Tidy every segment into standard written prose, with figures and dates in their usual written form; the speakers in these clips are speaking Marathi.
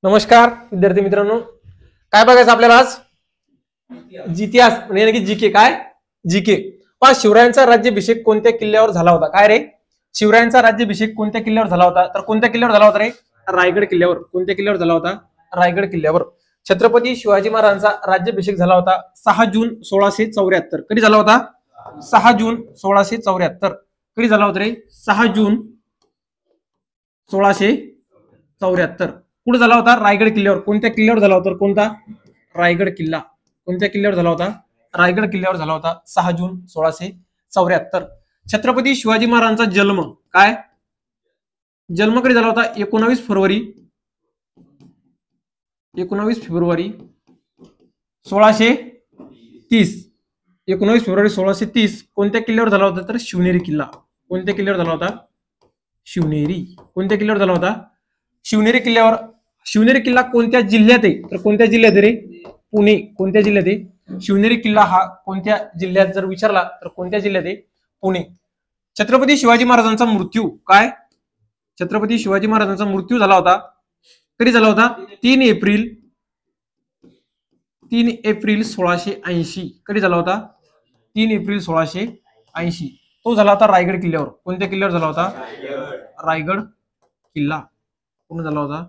नमस्कार विद्यार्थी मित्रांनो, काय बघायचं आपल्याला आज? इतिहास म्हणजे की जीके. काय जीके? पहा, शिवरायांचा राज्याभिषेक कोणत्या किल्ल्यावर झाला होता? काय रे, शिवरायांचा राज्याभिषेक कोणत्या किल्ल्यावर झाला होता? तर कोणत्या किल्ल्यावर झाला होता रे? रायगड किल्ल्यावर. कोणत्या किल्ल्यावर झाला होता? रायगड किल्ल्यावर. छत्रपती शिवाजी महाराजांचा राज्याभिषेक झाला होता 6 जून 1674. कधी झाला होता? 6 जून 1674. कधी झाला होता रे? 6 जून 1674. कुठे झाला होता? रायगड किल्ल्यावर. कोणत्या किल्ल्यावर झाला होता? कोणता? रायगड किल्ला. कोणत्या किल्ल्यावर झाला होता? रायगड किल्ल्यावर झाला होता 6 जून 1674. छत्रपती शिवाजी महाराजांचा जन्म काय? जन्म कधी झाला होता? 19 फेब्रुवारी 1630. 19 फेब्रुवारी 1630 कोणत्या किल्ल्यावर झाला होता? तर शिवनेरी किल्ला. कोणत्या किल्ल्यावर झाला होता? शिवनेरी. कोणत्या किल्ल्यावर झाला होता? शिवनेरी किल्ल्यावर. शिवनेरी किल्ला कोणत्या जिल्ह्यात आहे? तर कोणत्या जिल्ह्यात रे? पुणे. कोणत्या जिल्ह्यात आहे? शिवनेरी किल्ला हा कोणत्या जिल्ह्यात जर विचारला तर कोणत्या जिल्ह्यात आहे? पुणे. छत्रपती शिवाजी महाराजांचा मृत्यू काय? छत्रपती शिवाजी महाराजांचा मृत्यू झाला होता कधी झाला होता? 3 एप्रिल 1680. कधी झाला होता? 3 एप्रिल 1680. तो झाला होता रायगड किल्ल्यावर. कोणत्या किल्ल्यावर झाला होता? रायगड किल्ला. पूर्ण झाला होता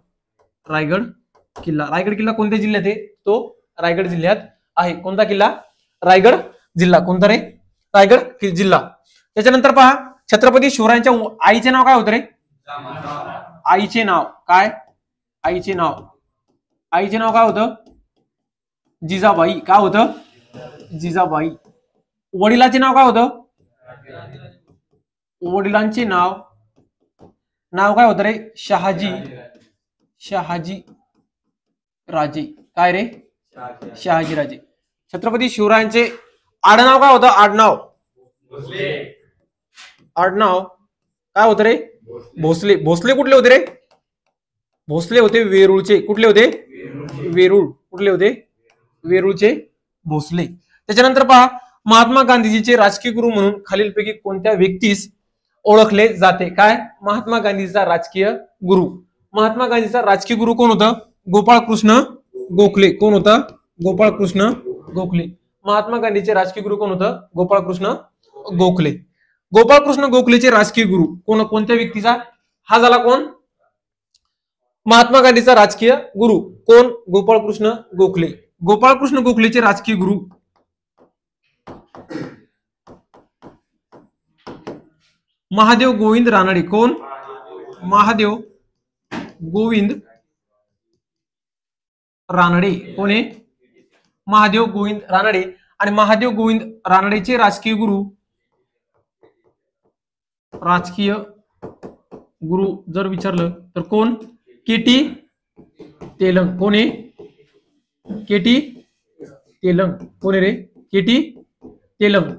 रायगड किल्ला. रायगड किल्ला कोणत्या जिल्ह्यात आहे? तो रायगड जिल्ह्यात आहे. कोणता किल्ला? रायगड जिल्हा. कोणता रे? रायगड जिल्हा. त्याच्यानंतर पहा, छत्रपती शिवरायांच्या आईचे नाव काय होतं रे? आईचे नाव काय? आईचे नाव काय होतं? जिजाबाई. काय होतं? जिजाबाई. वडिलांचे नाव काय होतं? वडिलांचे नाव काय होतं रे? शहाजी राजे. काय रे? शहाजी राजे. छत्रपती शिवरायांचे आडनाव काय होतं? आडनाव काय होतं रे? भोसले. भोसले कुठले होते रे? भोसले होते वेरूळचे. कुठले होते? वेरूळ. कुठले होते? वेरूळचे भोसले. त्याच्यानंतर पहा, महात्मा गांधीजीचे राजकीय गुरु म्हणून खालीलपैकी कोणत्या व्यक्तीस ओळखले जाते? काय? महात्मा गांधीचा राजकीय गुरु. महात्मा गांधीचा राजकीय गुरु कोण होतं? गोपाळकृष्ण गोखले. कोण होता? गोपाळकृष्ण गोखले. महात्मा गांधीचे राजकीय गुरु कोण होतं? गोपाळकृष्ण गोखले. गोपाळकृष्ण गोखलेचे राजकीय गुरु कोणत्या व्यक्तीचा? हा झाला कोण? महात्मा गांधीचा राजकीय गुरु कोण? गोपाळकृष्ण गोखले. गोपाळकृष्ण गोखलेचे राजकीय गुरु महादेव गोविंद रानडे. कोण? महादेव गोविंद रानडे. कोण आहे? महादेव गोविंद रानडे. आणि महादेव गोविंद रानडेचे राजकीय गुरु जर विचारलं तर कोण? केटी तेलंग. कोण आहे? केटी तेलंग. कोण आहे रे? केटी तेलंग.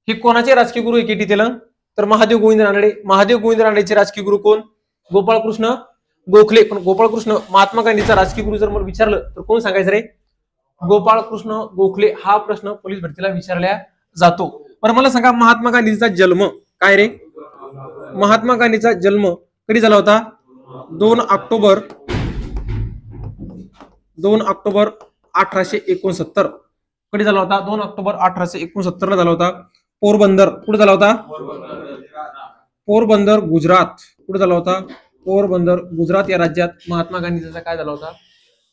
हे कोणाचे राजकीय गुरु आहे केटी तेलंग? तर महादेव गोविंद रानडे. महादेव गोविंद रानडेचे राजकीय गुरु कोण? गोपाळकृष्ण गोखले. पण गोपाळकृष्ण महात्मा गांधीचा राजकीय गुरु जर मला विचारलं तर कोण सांगायचं रे? गोपाळकृष्ण गोखले. हा प्रश्न पोलीस भरतीला विचारला जातो. पण मला सांगा, महात्मा गांधींचा जन्म काय रे? महात्मा गांधीचा जन्म कधी झाला होता? 2 ऑक्टोबर 1869. कधी झाला होता? 2 ऑक्टोबर 1869 ला झाला होता. पोरबंदर. कुठे झाला होता? पोरबंदर गुजरात. कुठे झाला होता? पोरबंदर गुजरात या राज्यात महात्मा गांधीचा काय झाला होता?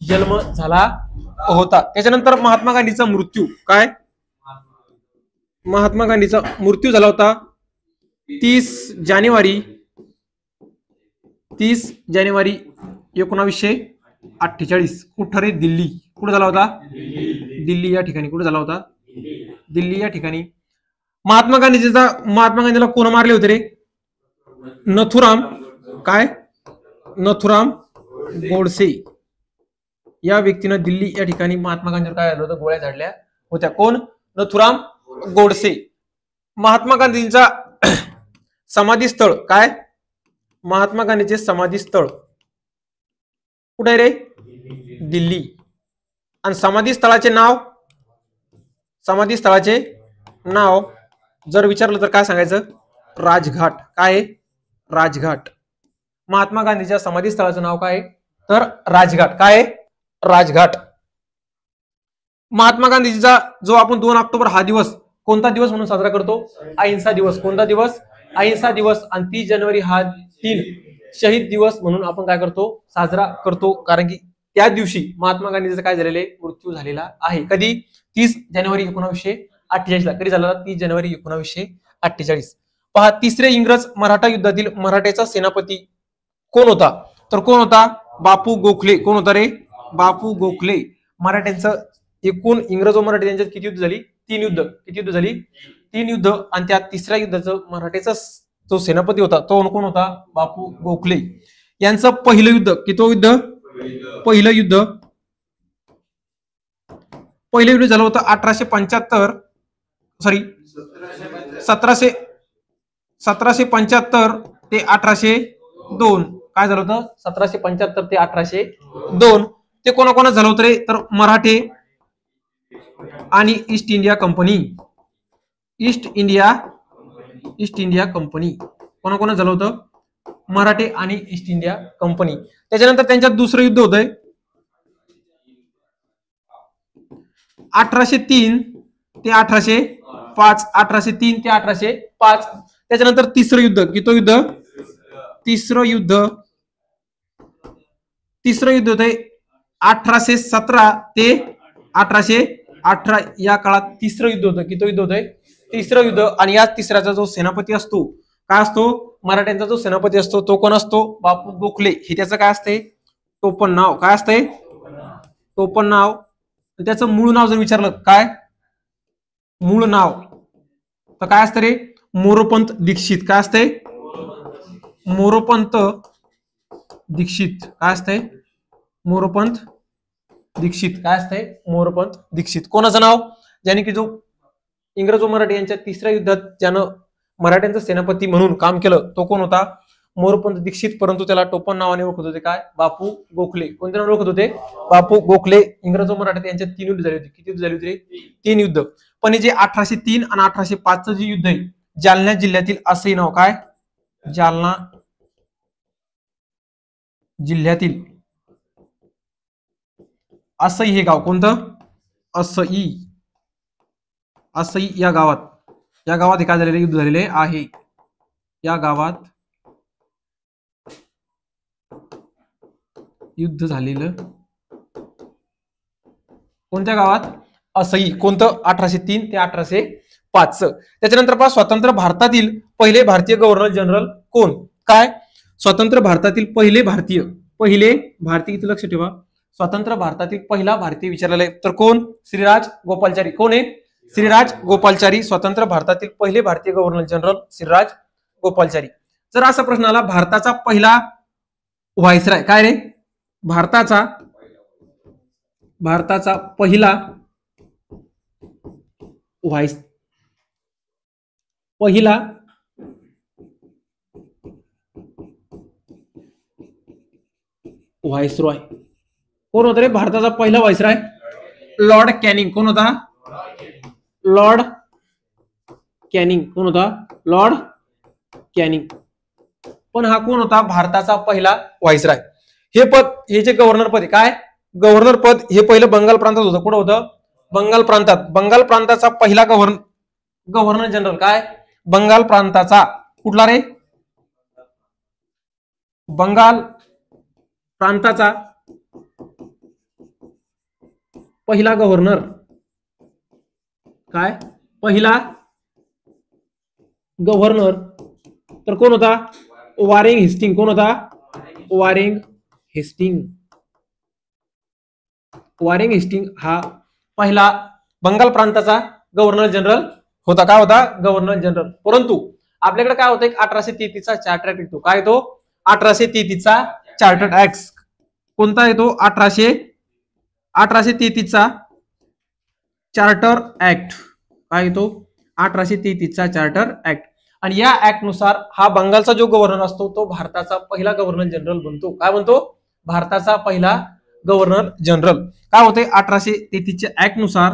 जन्म झाला होता. त्याच्यानंतर महात्मा गांधीचा मृत्यू काय? महात्मा गांधीचा मृत्यू झाला होता 30 जानेवारी 1948. कुठं रे? दिल्ली. कुठे झाला होता? दिल्ली या ठिकाणी. कुठे झाला होता? दिल्ली या ठिकाणी. महात्मा गांधीला कोण मारले होते रे? नथुराम काय? नथुराम गोडसे या व्यक्तीनं दिल्ली या ठिकाणी महात्मा गांधीवर काय झालं होतं? गोळ्या झाडल्या होत्या. कोण? नथुराम गोडसे. महात्मा गांधींचा समाधी स्थळ काय? महात्मा गांधीचे समाधी स्थळ कुठे रे? दिल्ली. आणि समाधी स्थळाचे नाव जर विचारलं तर काय सांगायचं? राजघाट. काय? राजघाट. महात्मा गांधीच्या समाधी स्थळाचं नाव काय? तर राजघाट. काय आहे? राजघाट. महात्मा गांधीजीचा जो आपण 2 ऑक्टोबर हा दिवस कोणता दिवस म्हणून साजरा करतो? अहिंसा दिवस. कोणता दिवस? अहिंसा दिवस. आणि 30 जानेवारी हा 3 शहीद दिवस म्हणून आपण काय करतो? साजरा करतो. कारण की त्या दिवशी महात्मा गांधीचा काय झालेले? मृत्यू झालेला आहे. कधी? 30 जानेवारी 1948 ला. कधी झाला? 30 जानेवारी 1948. पहा, तिसरे इंग्रज मराठा युद्धातील मराठ्याचा सेनापती कोण होता? तर कोण होता? बापू गोखले. कोण होता रे? बापू गोखले. मराठ्यांचं एकूण इंग्रज व मराठी यांच्यात किती युद्ध झाली? 3 युद्ध. किती युद्ध झाली? 3 युद्ध. आणि त्या तिसऱ्या युद्धाचं मराठ्याचा जो सेनापती होता तो कोण होता? बापू गोखले. यांचं पहिलं युद्ध. किती युद्ध? पहिलं युद्ध. पहिलं युद्ध झालं होतं 1875. सॉरी 1775 ते 1802. काय झालं होतं? 1775 ते 1802. ते कोणाकोणात झालं होतं रे? तर मराठे आणि East India Company. East India Company. कोणाकोणात झालं होतं? मराठे आणि ईस्ट इंडिया कंपनी. त्याच्यानंतर त्यांच्यात दुसरं युद्ध होतंय 1803 ते 1805. 1803 ते 1805. त्याच्यानंतर तिसरं युद्ध. किती युद्ध? तिसरं युद्ध होते 1817 ते 1818. या काळात तिसरं युद्ध होतं. किती युद्ध होतंय? तिसरं युद्ध. आणि या तिसऱ्याचा जो सेनापती असतो काय असतो? मराठ्यांचा जो सेनापती असतो तो कोण असतो? बापू गोखले. हे त्याचं काय असते? टोपण नाव. काय असते? टोपण नाव. त्याचं मूळ नाव जर विचारलं काय? मूळ नाव तर काय असतं रे? मोरोपंत दीक्षित. काय असते? मोरोपंत दीक्षित. काय असते? मोरोपंत दीक्षित. काय असते? मोरोपंत दीक्षित. कोणाचं नाव? ज्याने की जो इंग्रज व मराठी यांच्या तिसऱ्या युद्धात ज्यानं मराठ्यांचं सेनापती म्हणून काम केलं तो कोण होता? मोरोपंत दीक्षित. परंतु त्याला टोपण नावाने ओळखत होते. काय? बापू गोखले. कोणत्या नावाने ओळखत होते? बापू गोखले. इंग्रज व मराठी यांच्यात 3 युद्ध झाली होती. किती युद्ध झाली होती? 3 युद्ध. पण हे जे 1803 आणि 1805 जे युद्ध आहे जालना जिल्ह्यातील असंही नाव. काय? जालना जिल्ह्यातील असई हे गाव. कोणतं? असई. असई या गावात हे काय झालेले? युद्ध झालेले आहे. या गावात युद्ध झालेलं. कोणत्या गावात? असई. कोणतं? 1803 ते 1805. त्याच्यानंतर पहा, स्वतंत्र भारतातील पहिले भारतीय गव्हर्नर जनरल कोण? काय? स्वतंत्र भारतातील पहिले भारतीय इथं लक्ष ठेवा. स्वतंत्र भारतातील पहिला भारतीय विचारलेला आहे तर कोण? श्रीराज गोपालचारी. कोण आहे? श्रीराज गोपालचारी. स्वतंत्र भारतातील पहिले भारतीय गव्हर्नर जनरल श्रीराज गोपालचारी. जर असा प्रश्न आला भारताचा पहिला व्हायसराय काय रे? भारताचा पहिला व्हायसरॉय कोण होता रे? भारताचा पहिला व्हायसराय लॉर्ड कॅनिंग. कोण होता? Lord Canning. कोण होता? Lord Canning. पण हा कोण होता? भारताचा पहिला व्हायसराय. हे पद, हे जे गव्हर्नर पद आहे काय? गव्हर्नर पद हे पहिलं बंगाल प्रांतात होतं. कुठं होतं? बंगाल प्रांतात. बंगाल प्रांताचा पहिला गव्हर्नर जनरल काय? बंगाल प्रांताचा कुठला रे? बंगाल प्रांताचा पहिला गव्हर्नर काय? पहिला गव्हर्नर तर कोण होता? Warren Hasting. कोण होता? वॉरेन हेस्टिंग हा पहिला बंगाल प्रांताचा गव्हर्नर जनरल होता. काय होता? Governor general. परंतु आपल्याकडे काय होतं? 1833 चा चार्टर्ड ऍक्ट. काय तो? 1833 चा चार्टर्ड ऍक्ट. कोणता येतो? 1833 चा चार्टर ऍक्ट. काय येतो? 1833 चा चार्टर ऍक्ट. आणि या ऍक्ट नुसार हा बंगालचा जो गव्हर्नर असतो तो भारताचा पहिला गव्हर्नर जनरल बनतो. काय बनतो? भारताचा पहिला गव्हर्नर जनरल. काय होते? 1833 च्या ऍक्ट नुसार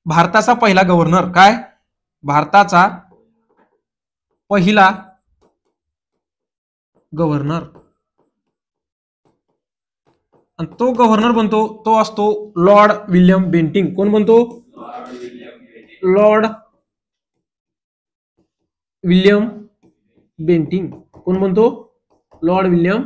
भारताचा पहिला गव्हर्नर काय? भारताचा पहिला गव्हर्नर आणि तो गव्हर्नर बनतो तो असतो लॉर्ड विल्यम बेंटिंग. कोण बनतो? Lord William Bentinck. कोण बनतो? Lord William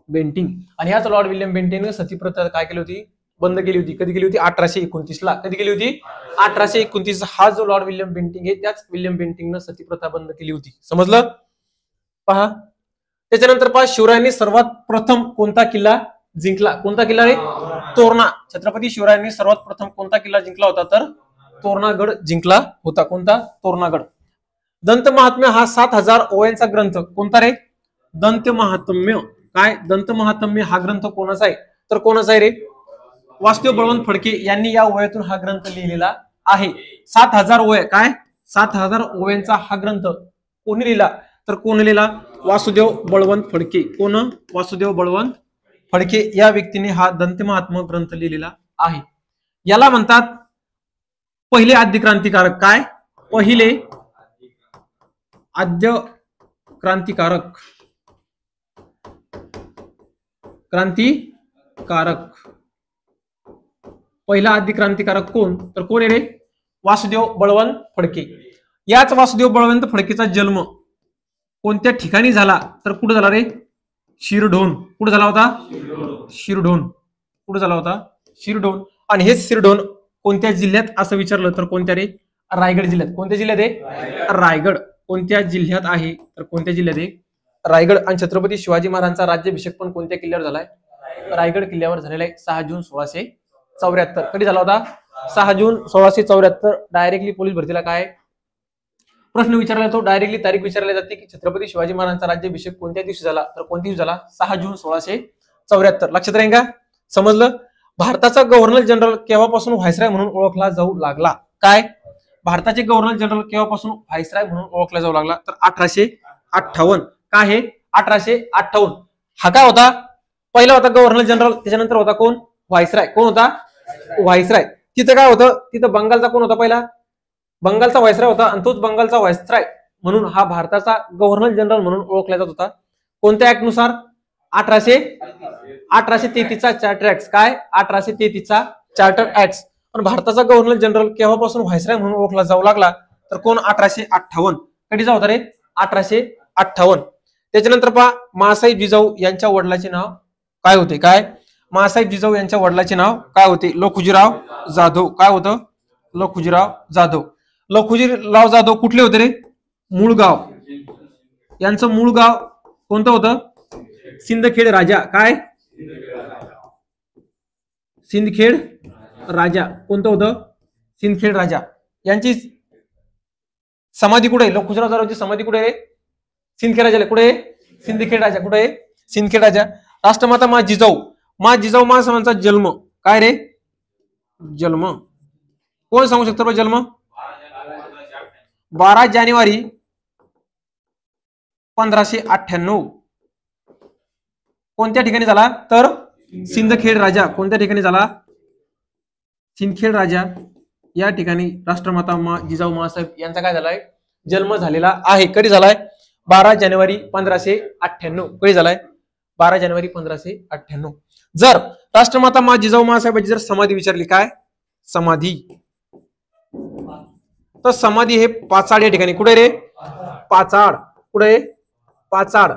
Bentinck. आणि ह्याच लॉर्ड विल्यम बेंटिंगने सती प्रथा काय केली होती? बंद केली होती. कधी केली होती? 1829 ला. कधी केली होती? 1829. हा जो लॉर्ड विल्यम बेंटिंग आहे त्याच विल्यम बेंटिंगने सती प्रथा बंद केली होती. समजलं? पहा. त्याच्यानंतर पहा, शिवरायांनी सर्वात प्रथम कोणता किल्ला जिंकला? कोणता किल्ला रे? तोरणा. छत्रपती शिवरायांनी सर्वात प्रथम कोणता किल्ला जिंकला होता? तर तोरणागड जिंकला होता. कोणता? तोरणागड. दंत महात्म्य हा 7000 ओव्यांचा ग्रंथ कोणता रे? दंत महात्म्य. काय? दंत महात्म्य हा ग्रंथ कोणाचा आहे? तर कोणाचा आहे रे? वासुदेव बळवंत फडके यांनी या ओव्यातून हा ग्रंथ लिहिलेला आहे. 7000 ओव्या. काय? 7000 ओव्यांचा हा ग्रंथ कोणी लिहिला? तर कोण लिहिला? वासुदेव बळवंत फडके. कोण? वासुदेव बळवंत फडके या व्यक्तीने हा दंत महात्म्य ग्रंथ लिहिलेला आहे. याला म्हणतात पहिले आद्य क्रांतिकारक. काय? पहिले आद्य क्रांतिकारक. पहिला आद्य क्रांतिकारक कोण? तर कोण आहे रे? वासुदेव बळवंत फडके. याच वासुदेव बळवंत फडकेचा जन्म कोणत्या ठिकाणी झाला? तर कुठे झाला रे? शिरढोण. कुठे झाला होता? शिरढोण. कुठे झाला होता? शिरढोण. आणि हेच शिरढोण कोणत्या जिल्ह्यात असं विचारलं तर कोणत्या रे? रायगड जिल्ह्यात. कोणत्या जिल्ह्यात आहे? रायगड. कोणत्या जिल्ह्यात आहे? तर कोणत्या जिल्ह्यात आहे? रायगड. आणि छत्रपती शिवाजी महाराजांचा राज्याभिषेक पण कोणत्या किल्ल्यावर झालाय? रायगड किल्ल्यावर झालेला आहे. 6 जून 1674. कधी झाला होता? 6 जून 1674. डायरेक्टली पोलीस भरतीला काय प्रश्न विचारला जातो? डायरेक्टली तारीख विचारली जाते की छत्रपती शिवाजी महाराजांचा राज्याभिषेक कोणत्या दिवशी झाला? तर कोणत्या दिवशी झाला? 6 जून 1674. लक्षात राहील का? समजलं? भारताचा गव्हर्नर जनरल केव्हापासून व्हायसराय म्हणून ओळखला जाऊ लागला? काय? भारताचे गव्हर्नर जनरल केव्हापासून व्हायसराय म्हणून ओळखला जाऊ लागला? तर 1858. काय आहे? 1858. हा काय होता? पहिला होता गव्हर्नर जनरल. त्याच्यानंतर होता कोण? व्हायसराय. कोण होता? व्हायसराय. तिथं काय होतं? तिथं बंगालचा कोण होता? पहिला बंगालचा व्हायसराय होता. आणि तोच बंगालचा व्हायसराय म्हणून हा भारताचा गव्हर्नर जनरल म्हणून ओळखला जात होता. कोणत्या ऍक्ट नुसार? 1833 चा चार्टर ऍक्ट. काय? 1833 चा चार्टर ऍक्ट. पण भारताचा गव्हर्नर जनरल केव्हापासून व्हायसराय म्हणून ओळखला जाऊ लागला? तर कोण? 1858. कधीचा होता रे? 1858. त्याच्यानंतर पहा, मासाहेब जिजाऊ यांच्या वडिलांचे नाव काय होते? काय? मासाहेब जिजाऊ यांच्या वडिलांचे नाव काय होते? लखुजीराव जाधव. काय होतं? लखुजीराव जाधव. लखुजीराव जाधव कुठले होते रे? मूळगाव. यांचं मूळ गाव कोणतं होतं? सिंदखेड राजा. काय? सिंदखेड राजा. कोणतं होतं? सिंदखेड राजा. यांची समाधी कुठे आहे? लखुजीराव जाधवची समाधी कुठे आहे? सिंदखेड राजाला. कुठे आहे? सिंदखेड राजा. कुठे आहे? सिंदखेड राजा. राष्ट्रमाता मा जिजाऊ. मा जिजाऊ महासमांचा जन्म काय रे? जन्म कोण सांगू शकतो? जन्म 12 जानेवारी 1598. कोणत्या ठिकाणी झाला? तर सिंदखेड राजा. कोणत्या ठिकाणी झाला? सिंदखेड राजा या ठिकाणी राष्ट्रमाता जिजाऊ मासाहेब यांचा काय झालाय? जन्म झालेला आहे. कधी झालाय? 12 जानेवारी 1598. कधी झालाय? 12 जानेवारी 1598. जर राष्ट्रमाता जिजाऊ मासाहेबांची जर समाधी विचारली, काय समाधी, तर समाधी हे पाचाड या ठिकाणी. कुठे रे? पाचाड. कुठे? पाचाड.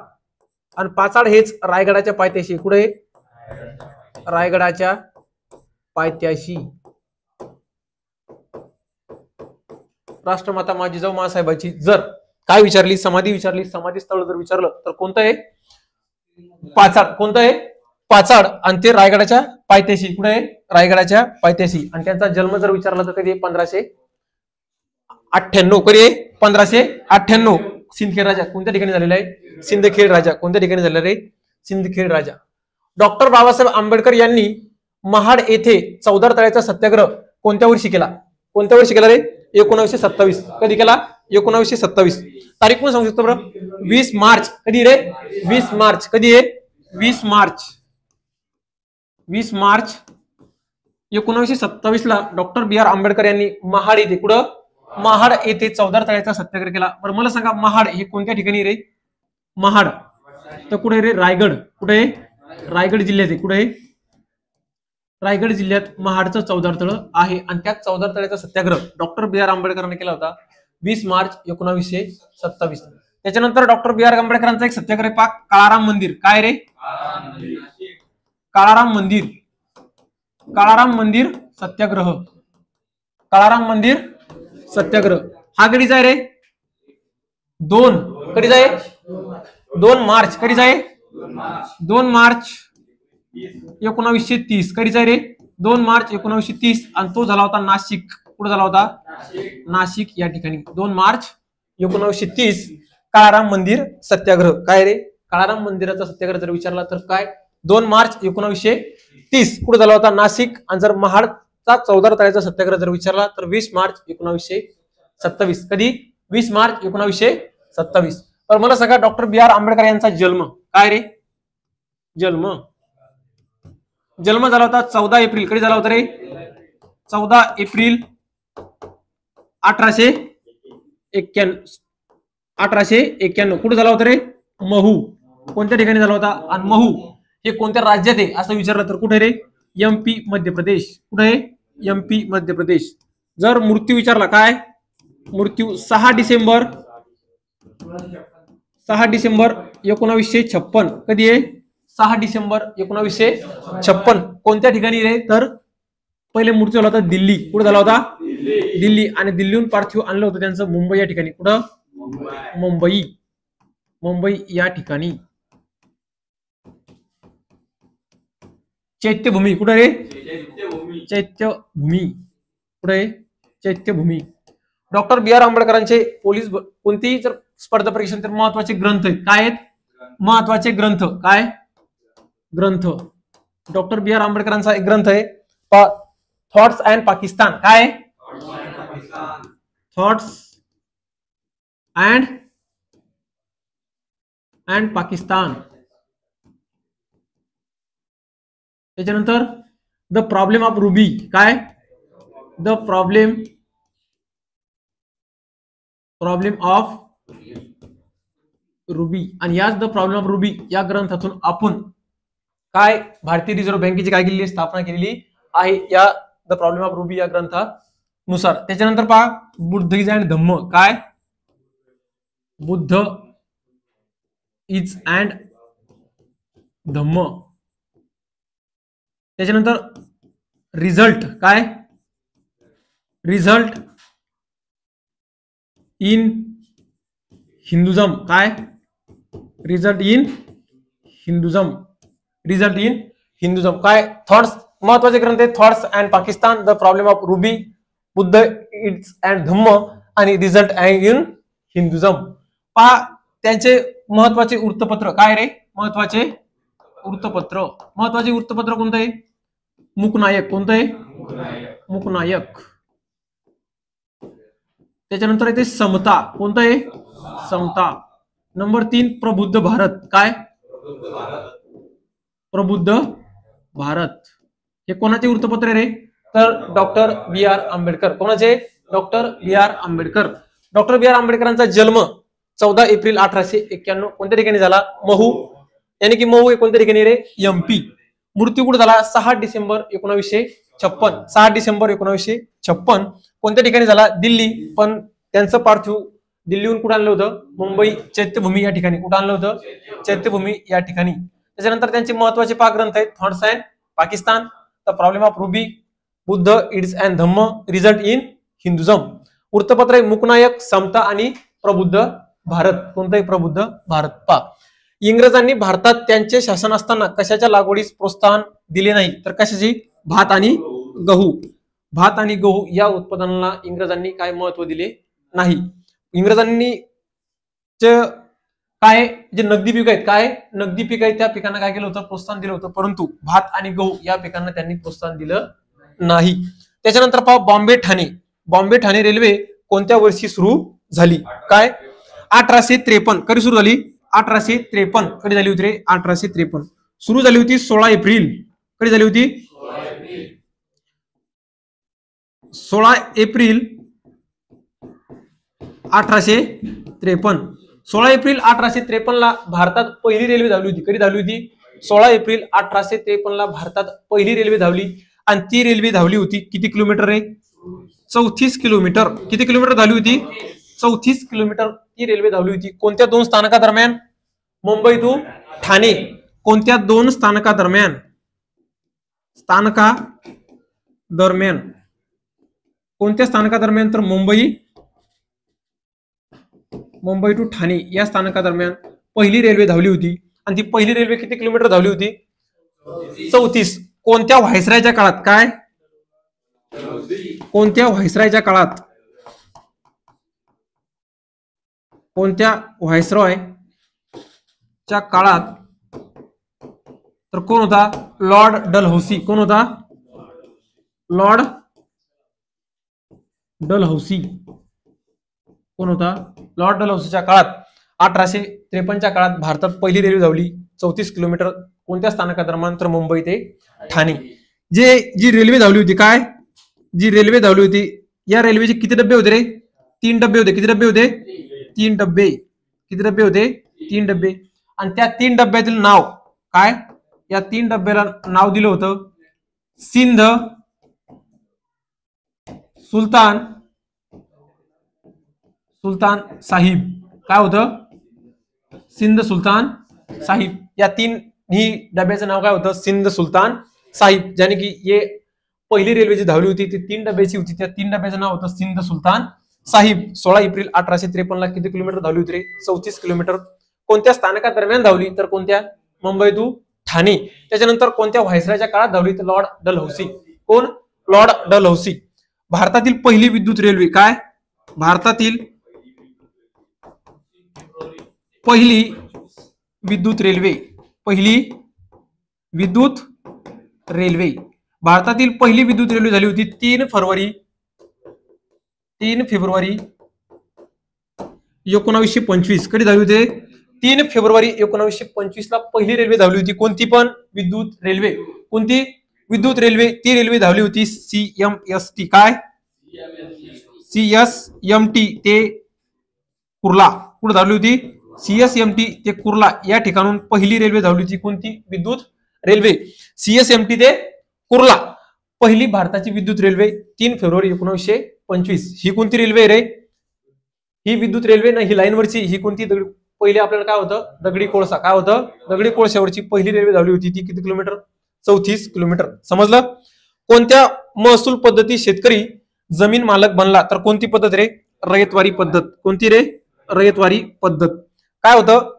आणि पाचाड हेच रायगडाच्या पायथ्याशी. कुठे? रायगडाच्या पायथ्याशी. राष्ट्रमाता जिजाऊ मासाहेबांची जर काय विचारली? समाधी विचारली. समाधी स्थळ जर विचारलं तर कोणतं आहे? पाचाड. कोणतं आहे? पाचाड. आणि ते रायगडाच्या पायथ्याशी. कुठे आहे? रायगडाच्या पायथ्याशी. आणि त्यांचा जन्म जर विचारला तर कधी? 1598. कधी आहे? 1598. सिंदखेड राजा कोणत्या ठिकाणी झालेला आहे? सिंदखेड राजा. कोणत्या ठिकाणी झालेला रे? सिंदखेड राजा. डॉक्टर बाबासाहेब आंबेडकर यांनी महाड येथे चौदार तळ्याचा सत्याग्रह कोणत्या वर्षी केला? कोणत्या वर्षी केला रे? 1927. कधी केला? 1927. तारीख पण सांगू शकतो बरं? 20 मार्च. कधी रे? 20 मार्च. कधी आहे? 20 मार्च. 20 मार्च 1927 ला डॉक्टर B.R. आंबेडकर यांनी महाड येथे, कुठं? महाड येथे चौदार तळ्याचा सत्याग्रह केला. बरं मला सांगा, महाड हे कोणत्या ठिकाणी रे? महाड तर कुठे रे? रायगड. कुठे? रायगड जिल्ह्यात आहे. कुठे? रायगड जिल्ह्यात महाडचं चौदार तळ आहे आणि त्या चौदार तळ्याचा सत्याग्रह डॉक्टर बी आर आंबेडकरांनी केला होता 20 मार्च 1927. त्याच्यानंतर डॉक्टर बी आर आंबेडकरांचा एक सत्याग्रह पाक काळाराम मंदिर. काय रे? काळाराम मंदिर. काळाराम मंदिर सत्याग्रह. काळाराम मंदिर सत्याग्रह हा कधीचा आहे रे? 2 कधीचा आहे? 2 मार्च. कधीचा आहे? 2 मार्च 1930. कधीचा आहे रे? 2 मार्च 1930 आणि तो झाला होता नाशिक. कुठे झाला होता? नाशिक या ठिकाणी 2 मार्च 1930 काळाराम मंदिर सत्याग्रह. काय रे? काळाराम मंदिराचा सत्याग्रह जर विचारला तर काय? 2 मार्च 1930 कुठे झाला होता? नाशिक. आणि जर महाडचा चौदार तळ्याचा सत्याग्रह जर विचारला तर 20 मार्च 1927. कधी? 20 मार्च 1927. तर मला सगळा डॉक्टर बी आर आंबेडकर यांचा जन्म. काय रे? जन्म झाला होता 14 एप्रिल. कधी झाला होता रे? 14 एप्रिल 1891. कुठे झाला होता रे? महू. कोणत्या ठिकाणी झाला होता? आणि महू हे कोणत्या राज्यात आहे असं विचारलं तर कुठे रे? MP मध्य प्रदेश. कुठे आहे? MP मध्य प्रदेश. जर मृत्यू विचारला काय? मृत्यू 6 डिसेंबर 1956. कधी आहे? 6 डिसेंबर 1956. कोणत्या ठिकाणी रे? तर पहिले मृत्यू झाला होता दिल्ली. कुठे झाला होता? दिल्ली. आणि दिल्लीहून पार्थिव आणलं होतं त्यांचं मुंबई या ठिकाणी. कुठं? मुंबई या ठिकाणी. चैत्यभूमी. कुठे रे? चैत्यभूमी. कुठे? चैत्यभूमी. डॉक्टर बी आर आंबेडकरांचे पोलीस कोणतीही जर स्पर्धा परीक्षा तर महत्वाचे ग्रंथ आहेत. काय आहेत? महत्वाचे ग्रंथ. काय ग्रंथ? डॉक्टर बी आर आंबेडकरांचा एक ग्रंथ आहे थॉट्स अँड पाकिस्तान. काय? Thoughts and Pakistan. त्याच्यानंतर द प्रॉब्लेम ऑफ रुबी. काय? The problem of rupee. आणि याच द प्रॉब्लेम ऑफ रुबी या ग्रंथातून आपण काय भारतीय रिझर्व्ह बँकेची काय केलेली स्थापना केलेली आहे या द प्रॉब्लेम ऑफ रुबी या ग्रंथानुसार. त्याच्यानंतर पहा बुद्ध इज अँड धम्म. काय? Buddha his and Dhamma. त्याच्यानंतर रिझल्ट. काय? Riddles in Hinduism. काय? Riddles in Hinduism. Riddles in Hinduism. काय? थॉट्स महत्वाचे ग्रंथ आहेत thoughts and Pakistan, the problem of rupee, Buddha his and Dhamma आणि रिझल्ट इन हिंदुझम. पहा त्यांचे महत्वाचे वृत्तपत्र. काय रे? महत्वाचे वृत्तपत्र. महत्वाचे वृत्तपत्र कोणतं आहे? मूकनायक. कोणतं आहे? मूकनायक. त्याच्यानंतर येते समता. कोणतं आहे? समता. नंबर 3 प्रबुद्ध भारत. काय? प्रबुद्ध भारत. हे कोणाचे वृत्तपत्र आहे रे? तर डॉक्टर बी आर आंबेडकर. कोणाचे? डॉक्टर बी आर आंबेडकर. डॉक्टर बी आर आंबेडकरांचा जन्म 14 एप्रिल 1891 कोणत्या ठिकाणी झाला? महू. यानी की महू हे कोणत्या ठिकाणी रे? MP. मृत्यू कुठे झाला? 6 डिसेंबर 1956. 6 डिसेंबर 1956 कोणत्या ठिकाणी झाला? दिल्ली. पण त्यांचं पार्थिव दिल्लीहून कुठे आणलं होतं? मुंबई चैत्यभूमी या ठिकाणी. कुठे आणलं होतं? चैत्यभूमी या ठिकाणी. त्याच्यानंतर त्यांचे महत्वाचे 5 ग्रंथ आहेत thoughts and Pakistan, the problem of rupee, Buddha his and Dhamma, result in हिंदुझम. वृत्तपत्र मूकनायक, समता आणि प्रबुद्ध भारत. कोणतंही प्रबुद्ध भारत. पा इंग्रजांनी भारतात त्यांचे शासन असताना कशाच्या लागवडीस प्रोत्साहन दिले नाही तर कशाची? भात आणि गहू. भात आणि गहू या उत्पादनाला इंग्रजांनी काय महत्व दिले नाही. इंग्रजांनी काय जे नगदी पीक आहेत, काय नगदी पीक आहेत त्या पिकांना काय केलं होतं? प्रोत्साहन दिलं होतं. परंतु भात आणि गहू या पिकांना त्यांनी प्रोत्साहन दिलं नाही. त्याच्यानंतर पहा बॉम्बे ठाणे. बॉम्बे ठाणे रेल्वे कोणत्या वर्षी सुरू झाली? काय? 1853. कधी सुरू झाली? 1853. कधी झाली होती रे? 1853. सुरू झाली होती 16 एप्रिल. कधी झाली होती? 16 एप्रिल 1853. 16 एप्रिल 1853 ला भारतात पहिली रेल्वे धावली होती. कधी धावली होती? 16 एप्रिल 1853 ला भारतात पहिली रेल्वे धावली आणि ती रेल्वे धावली होती किती किलोमीटर आहे? 34 किलोमीटर. किती किलोमीटर धावली होती? 34 किलोमीटर ती रेल्वे धावली होती. कोणत्या दोन स्थानकादरम्यान? मुंबई टू ठाणे. कोणत्या दोन स्थानकादरम्यान? स्थानका दरम्यान. कोणत्या स्थानकादरम्यान? तर मुंबई टू ठाणे या स्थानकादरम्यान पहिली रेल्वे धावली होती. आणि ती पहिली रेल्वे किती किलोमीटर धावली होती? 34. कोणत्या व्हायसरायच्या काळात? काय? कोणत्या व्हायसरायच्या काळात? कोणत्या व्हायसरॉय च्या काळात? तर कोण होता? Lord Dalhousie. कोण होता? Lord Dalhousie. कोण होता? लॉर्ड डलहौसीच्या काळात 1853च्या काळात भारतात पहिली रेल्वे धावली 34 किलोमीटर. कोणत्या स्थानकादरम्यान? तर मुंबई ते ठाणे. जी रेल्वे धावली होती, काय? जी रेल्वे धावली होती, या रेल्वेचे किती डबे होते रे? 3 डबे होते. किती डबे होते? 3 डबे. किती डबे होते? 3 डबे. आणि त्या 3 डब्यातील नाव काय? या 3 डब्याला नाव दिलं होतं सिंध सुलतान साहिब. काय होतं? सिंध सुलतान साहिब. या ही डब्याचं नाव काय होतं? सिंध सुलतान साहिब. ज्याने की ये पहिली रेल्वे जी धावली होती ती 3 डब्याची होती. त्या 3 डब्याचं नाव होतं सिंध सुलतान साहिब. 16 एप्रिल 1853 ला किती किलोमीटर धावली होती रे? 34 किलोमीटर. कोणत्या स्थानकादरम्यान धावली? तर कोणत्या? मुंबई टू ठाणे. त्याच्यानंतर कोणत्या व्हायसरायच्या काळात धावली? तर लॉर्ड डलहौसी. कोण? Lord Dalhousie. भारतातील पहिली विद्युत रेल्वे काय? भारतातील पहिली विद्युत रेल्वे. पहिली विद्युत रेल्वे. भारतातील पहिली विद्युत रेल्वे झाली होती 3 फेब्रुवारी 1925. कधी धावली होती? 3 फेब्रुवारी 1925 ला पहिली रेल्वे धावली होती. कोणती पण विद्युत रेल्वे. कोणती विद्युत रेल्वे? ती रेल्वे धावली होती CMST. काय? CSMT ते कुर्ला. कुठे धावली होती? CSMT ते कुर्ला या ठिकाणून पहिली रेल्वे धावली होती. कोणती विद्युत रेल्वे? CSMT ते कुर्ला. पहिली भारताची विद्युत रेल्वे 3 फेब्रुवारी 1925. ही कोणती रेल्वे रे? ही विद्युत रेल्वे ना, ही लाईनवरची. ही कोणती? पहिले आपल्याला काय होतं? दगडी कोळसा. काय होतं? दगडी कोळशावरची पहिली रेल्वे धावली होती. ती किती किलोमीटर? 34 किलोमीटर. समजलं? कोणत्या महसूल पद्धती शेतकरी जमीन मालक बनला? तर कोणती पद्धत रे? रयतवारी पद्धत. कोणती रे? रयतवारी पद्धत. काय होतं?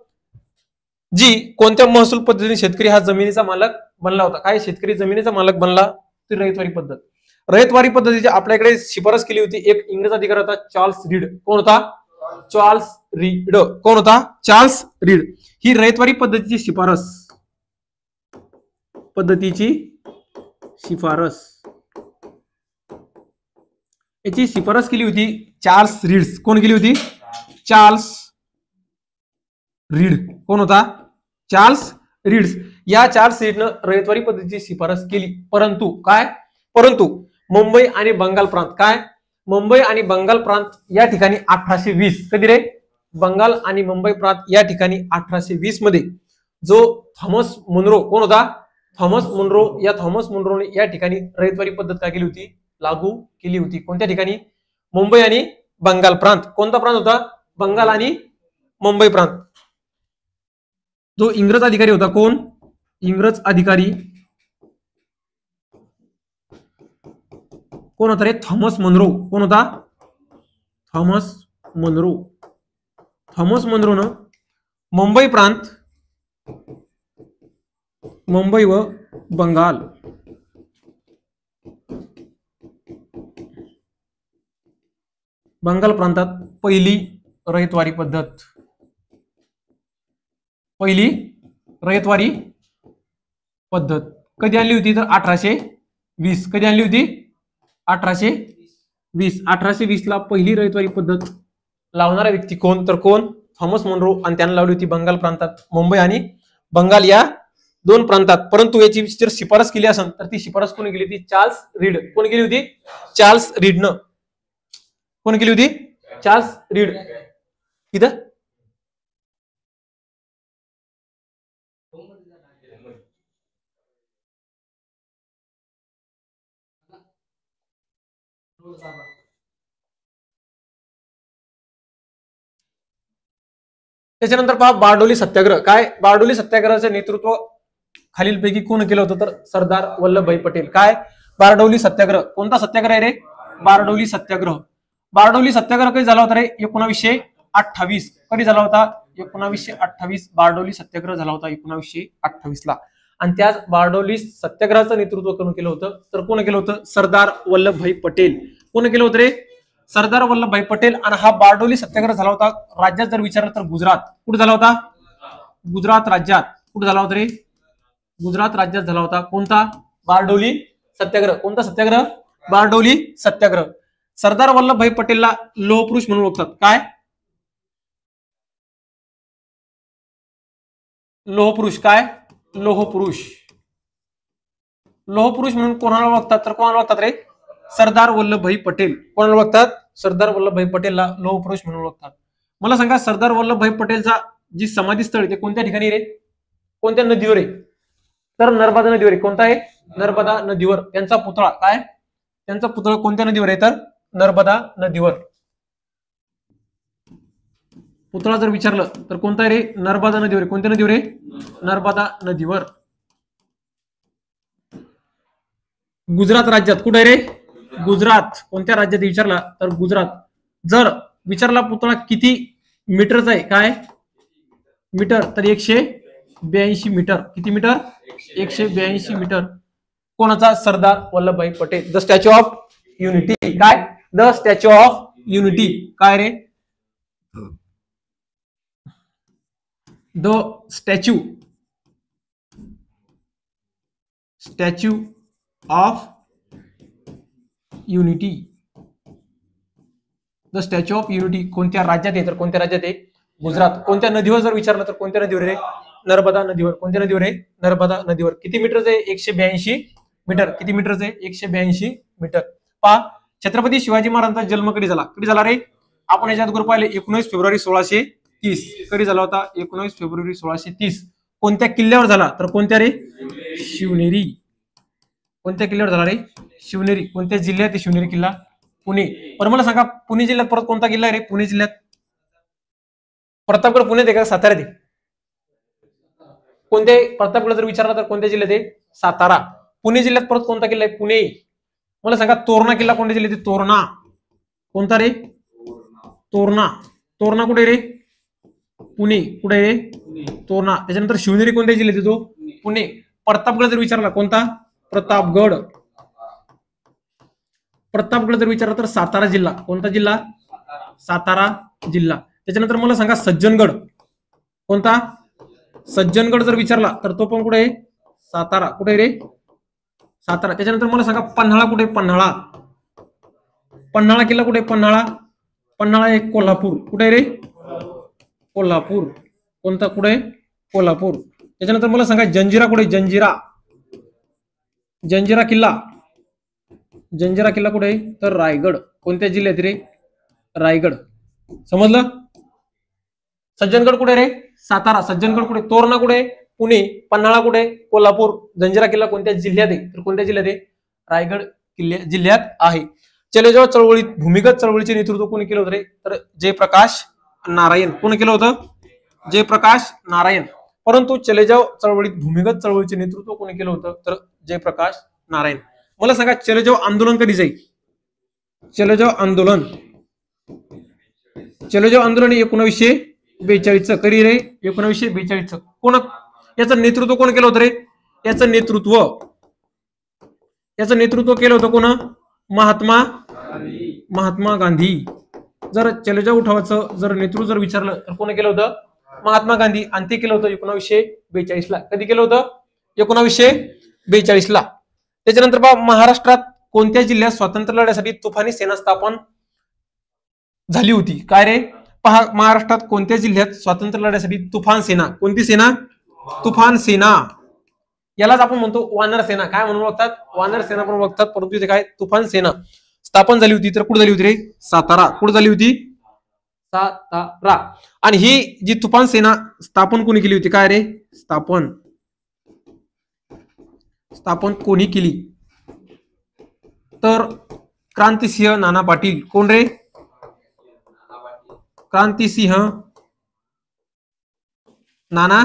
कोणत्या महसूल पद्धतीने शेतकरी हा जमिनीचा मालक बनला होता? काय? शेतकरी जमिनीचा मालक बनला? ती रयतवारी पद्धत. रयतवारी पद्धतीची आपल्याकडे शिफारस केली होती एक इंग्रज अधिकारी होता, चार्ल्स रीड. कोण होता? Charles read. कोण होता? Charles read. ही रयतवारी पद्धतीची शिफारस याची शिफारस केली होती चार्ल्स रीड्स. कोण केली होती? Charles read. कोण होता? Charles reads. या चार्ल्स रीडनं रयतवारी पद्धतीची शिफारस केली. परंतु मुंबई आणि बंगाल प्रांत. काय? मुंबई आणि बंगाल प्रांत या ठिकाणी 1820. कधी रे? बंगाल आणि मुंबई प्रांत या ठिकाणी 1820 मध्ये जो थॉमस मुनरो. कोण होता? Thomas Munro. या थॉमस मुनरोने या ठिकाणी रयतवारी पद्धत काय केली होती? लागू केली होती. कोणत्या ठिकाणी? मुंबई आणि बंगाल प्रांत. कोणता प्रांत होता? बंगाल आणि मुंबई प्रांत. जो इंग्रज अधिकारी होता. कोण? इंग्रज अधिकारी कोण होता रे? Thomas Munro. कोण होता? Thomas Munro. थॉमस मुनरोनं मुंबई प्रांत, मुंबई व बंगाल प्रांतात पहिली रयतवारी पद्धत कधी आणली होती? तर 1820. कधी आणली होती? 1820. 1820 ला पहिली रयतवारी पद्धत लावणारा व्यक्ती कोण? तर कोण? Thomas Munro. आणि त्यांना लावली होती बंगाल प्रांतात. मुंबई आणि बंगाल या 2 प्रांतात. परंतु याची जर शिफारस केली असेल तर ती शिफारस कोणी केली होती? Charles read. कोण केली होती? चार्ल्स रीडनं. कोण केली होती? Charles read. इथं त्याच्यानंतर पहा बारडोली सत्याग्रह. काय बारडोली सत्याग्रहाचं नेतृत्व खालीलपैकी कोण केलं होतं तर सरदार वल्लभभाई पटेल. काय बारडोली सत्याग्रह. कोणता सत्याग्रह आहे रे? बारडोली सत्याग्रह. बारडोली सत्याग्रह कधी झाला होता रे? 1928. कधी झाला होता? 1928 बारडोली सत्याग्रह झाला होता 1928 ला. आणि त्याच बारडोली सत्याग्रहाचं नेतृत्व कोण केलं होतं तर कोण केलं होतं? सरदार वल्लभभाई पटेल. कोण केलं होतं रे? सरदार वल्लभभाई पटेल. आणि हा बारडोली सत्याग्रह झाला होता राज्यात जर विचारलं तर गुजरात. कुठे झाला होता? गुजरात राज्यात. कुठे झाला होता रे? गुजरात राज्यात झाला होता. कोणता? बारडोली सत्याग्रह. कोणता सत्याग्रह? बारडोली सत्याग्रह. सरदार वल्लभभाई पटेलला लोहपुरुष म्हणून ओळखतात. काय? लोहपुरुष. काय? लोहपुरुष. लोहपुरुष म्हणून कोणाला ओळखतात तर कोणाला ओळखतात रे? सरदार वल्लभभाई पटेल. कोणाला ओळखतात? सरदार वल्लभभाई पटेलला लोहपुरुष म्हणून ओळखतात. मला सांगा सरदार वल्लभभाई पटेलचा जी समाधी स्थळ ते कोणत्या ठिकाणी रे? कोणत्या नदीवर आहे? तर नर्मदा नदीवर आहे. कोणता आहे? नर्मदा नदीवर. त्यांचा पुतळा. काय? त्यांचा पुतळा कोणत्या नदीवर आहे तर नर्मदा नदीवर. पुतळा जर विचारलं तर कोणता आहे रे? नर्मदा नदीवर. कोणत्या नदीवर आहे? नर्मदा नदीवर. गुजरात राज्यात. कुठे रे? गुजरात. कोणत्या राज्यात विचारला तर गुजरात. जर विचारला पुतळा किती मीटरचा आहे? काय मीटर? तर 182 मीटर. किती मीटर? 182 मीटर. कोणाचा? Sardar Vallabhbhai Patel. The Statue of Unity. काय? The Statue of Unity. काय रे? The Statue of Unity. The Statue of Unity कोणत्या राज्यात आहे तर कोणत्या राज्यात आहे? गुजरात. कोणत्या नदीवर जर विचारलं तर कोणत्या नदीवर आहे? नर्मदा नदीवर. कोणत्या नदीवर आहे? नर्मदा नदीवर. किती मीटरचं आहे? 182 मीटर. किती मीटरचं आहे? 182 मीटर. पहा छत्रपती शिवाजी महाराजांचा जन्म कधी झाला? कधी झाला रे? आपण याच्यात ग्रुप पाहिले 19 फेब्रुवारी 1630. कधी झाला होता? 19 फेब्रुवारी 1630. कोणत्या किल्ल्यावर झाला तर कोणत्या रे? शिवनेरी. कोणत्या किल्ल्यावर झाला रे? शिवनेरी. कोणत्या जिल्ह्यात आहे शिवनेरी किल्ला? पुणे. पण मला सांगा पुणे जिल्ह्यात परत कोणता किल्ला आहे रे? पुणे जिल्ह्यात प्रतापगड पुण्यात आहे का साताऱ्यात आहे? कोणत्या? प्रतापगड जर विचारला तर कोणत्या जिल्ह्यात आहे? सातारा. पुणे जिल्ह्यात परत कोणता किल्ला आहे? पुणे. मला सांगा तोरणा किल्ला कोणत्या जिल्ह्यात आहे? तोरणा. कोणता रे? तोरणा. तोरणा कुठे रे? पुणे. कुठे रे? तोरणा. त्याच्यानंतर शिवनेरी कोणत्या जिल्ह्यात येतो? पुणे. प्रतापगड जर विचारला कोणता? प्रतापगड. प्रतापगड जर विचारला तर सातारा जिल्हा. कोणता जिल्हा? सातारा जिल्हा. त्याच्यानंतर मला सांगा सज्जनगड. कोणता? सज्जनगड जर विचारला तर तो पण कुठे आहे? सातारा. कुठे रे? सातारा. त्याच्यानंतर मला सांगा पन्हाळा कुठे? पन्हाळा. पन्हाळा किल्ला कुठे? पन्हाळा. पन्हाळा एक कोल्हापूर. कुठे रे? कोल्हापूर. कोणता? कुठे? कोल्हापूर. त्याच्यानंतर मला सांगा जंजिरा कुठे? जंजिरा. जंजिरा किल्ला. जंजिरा किल्ला कुठे? तर रायगड. कोणत्या जिल्ह्यात रे? रायगड. समजलं? सज्जनगड कुठे रे? सातारा. सज्जनगड कुठे? तोरणा कुठे? पुणे. पन्हाळा कुठे? कोल्हापूर. जंजिरा किल्ला कोणत्या जिल्ह्यात आहे तर कोणत्या जिल्ह्यात आहे? रायगड जिल्ह्यात आहे. चलेजाव चळवळीत भूमिगत चळवळीचे नेतृत्व कोणी केलं होतं रे? तर जयप्रकाश नारायण. कोण केलं होतं? जयप्रकाश नारायण. परंतु चलेजाव चळवळीत भूमिगत चळवळीचे नेतृत्व कोणी केलं होतं तर जयप्रकाश नारायण. मला सांगा चलेजाव आंदोलन कधी जाईल? चलेजाव आंदोलन. चलेजाव आंदोलन 1942 कधी रे? 1942. कोण याचं नेतृत्व कोण केलं होतं रे? याचं नेतृत्व केलं होतं कोण? महात्मा गांधी. जर चलेजाव उठावाचं जर नेतृत्व जर विचारलं तर कोण केलं होतं? महात्मा गांधी. आणि ते केलं होतं 1942 ला. कधी केलं होतं? 1942 ला. त्याच्यानंतर पहा महाराष्ट्रात कोणत्या जिल्ह्यात स्वातंत्र्य लढ्यासाठी तुफानी सेना स्थापन झाली होती? काय रे? पहा महाराष्ट्रात कोणत्या जिल्ह्यात स्वातंत्र्य लढ्यासाठी तुफान सेना. कोणती सेना? तुफान सेना. यालाच आपण म्हणतो वानर सेना. काय म्हणून ओळखतात? वानर सेना पण ओळखतात. परंतु इथे काय? तुफान सेना स्थापन झाली होती. तर कुठे झाली होती रे? सातारा. कुठे झाली होती? सातारा. आणि ही जी तुफान सेना स्थापन कोणी केली होती? काय रे? स्थापन कोणी केली? तर क्रांतिसिंह नाना पाटील. कोण रे? क्रांतिसिंह नाना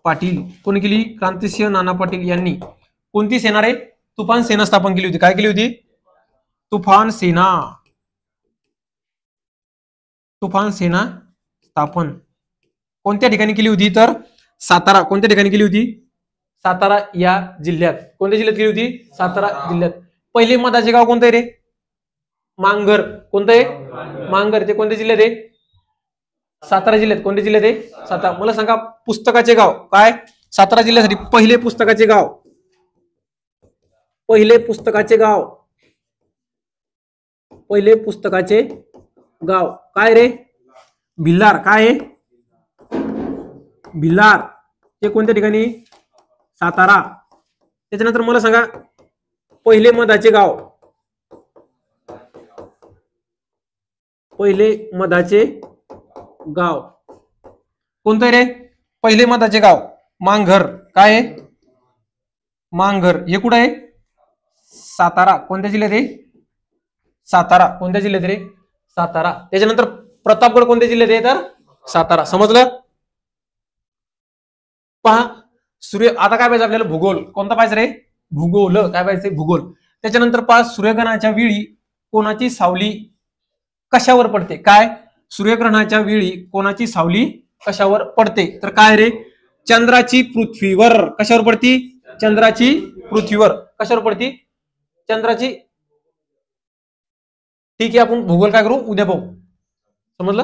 पाटील. कोणी केली? क्रांतिसिंह नाना पाटील यांनी. कोणती सेना रे? तुफान सेना स्थापन केली होती. काय केली होती? तुफान सेना. तुफान सेना स्थापन कोणत्या ठिकाणी केली होती? तर सातारा. कोणत्या ठिकाणी केली होती? सातारा या जिल्ह्यात. कोणत्या जिल्ह्यात केली होती? सातारा जिल्ह्यात. पहिले मधाचे गाव कोणतं आहे रे? मांगर. कोणतं आहे? मांगर. ते कोणत्या जिल्ह्यात आहे? सातारा जिल्ह्यात. कोणत्या जिल्ह्यात आहे? सातारा. मला सांगा पुस्तकाचे गाव काय? सातारा जिल्ह्यासाठी पहिले पुस्तकाचे गाव. पहिले पुस्तकाचे गाव. पहिले पुस्तकाचे गाव काय रे? भिलार. काय आहे? भिलार. ते कोणत्या ठिकाणी? सातारा. त्याच्यानंतर मला सांगा पहिले मधाचे गाव. पहिले मधाचे गाव कोणतं रे? पहिले मधाचे गाव मांघर. काय आहे? मांघर. हे कुठं आहे? सातारा. कोणत्या जिल्ह्यात आहे? सातारा. कोणत्या जिल्ह्यात रे? सातारा. त्याच्यानंतर प्रतापगड कोणत्या जिल्ह्यात आहे? तर सातारा. समजलं? पहा सूर्य. आता काय पाहिजे आपल्याला? भूगोल. कोणता पाहिजे रे? भूगोल. काय पाहिजे? भूगोल. त्याच्यानंतर पहा सूर्यग्रहणाच्या वेळी कोणाची सावली कशावर पडते? काय? सूर्यग्रहणाच्या वेळी कोणाची सावली कशावर पडते? तर काय रे? चंद्राची पृथ्वीवर. कशावर पडती? चंद्राची पृथ्वीवर. कशावर पडती? चंद्राची. ठीक आहे, आपण भूगोल काय करू? उद्या पाहू. समजलं?